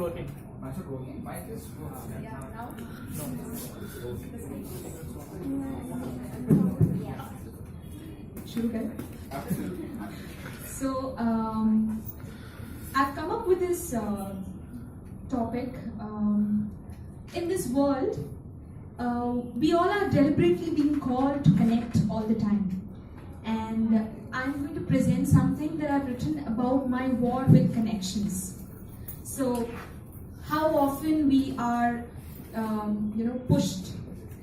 working. Mic is working. Mic is working. Yeah, now? Sugar. So, I've come up with this topic. In this world, we all are deliberately being called to connect all the time. And I'm going to present something that I've written about my war with connections. So, how often we are, pushed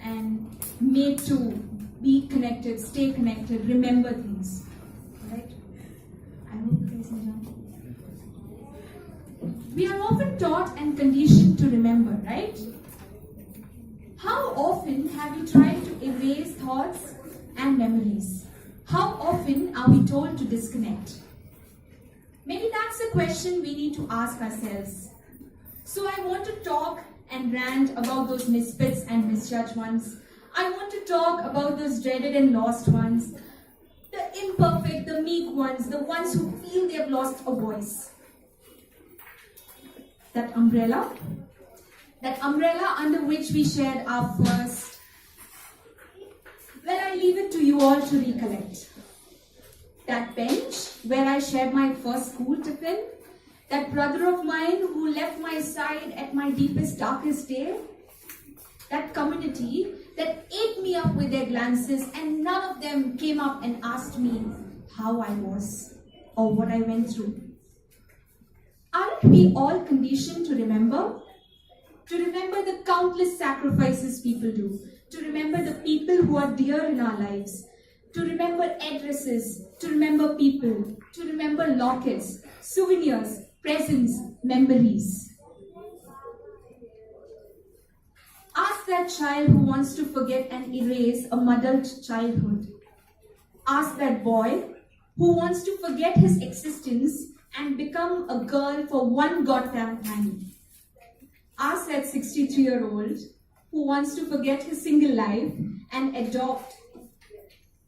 and made to be connected, stay connected, remember things, right? I hope you guys enjoy. We are often taught and conditioned to remember, right? How often have we tried to erase thoughts and memories? How often are we told to disconnect? Maybe that's a question we need to ask ourselves. So I want to talk and rant about those misfits and misjudged ones. I want to talk about those dreaded and lost ones, the imperfect, the meek ones, the ones who feel they have lost a voice. That umbrella under which we shared our first. Well, I leave it to you all to recollect. That bench where I shared my first school tiffin, that brother of mine who left my side at my deepest, darkest day, that community that ate me up with their glances, and none of them came up and asked me how I was or what I went through. Aren't we all conditioned to remember? To remember the countless sacrifices people do, to remember the people who are dear in our lives, to remember addresses, to remember people, to remember lockets, souvenirs, presents, memories. Ask that child who wants to forget and erase a muddled childhood. Ask that boy who wants to forget his existence and become a girl for one goddamn time. Ask that 63-year-old who wants to forget his single life and adopt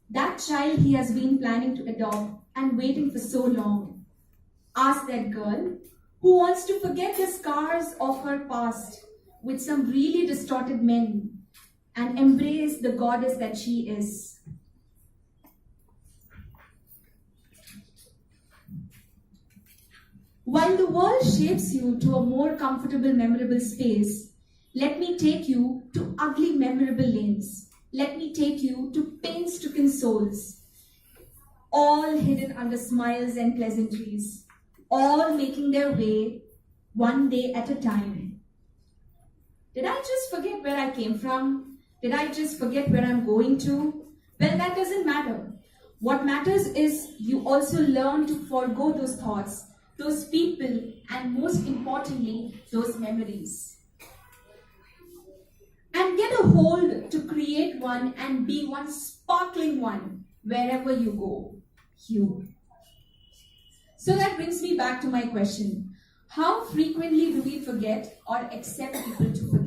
that child he has been planning to adopt and waiting for so long. Ask that girl who wants to forget the scars of her past with some really distorted men and embrace the goddess that she is. While the world shapes you to a more comfortable, memorable space, let me take you to ugly, memorable lanes. Let me take you to pain-stricken souls, all hidden under smiles and pleasantries, all making their way one day at a time. Did I just forget where I came from? Did I just forget where I'm going to? Well, that doesn't matter. What matters is you also learn to forego those thoughts, those people, and most importantly, those memories. And get a hold to create one and be one sparkling one wherever you go. You. So that brings me back to my question. How frequently do we forget or accept people to forget?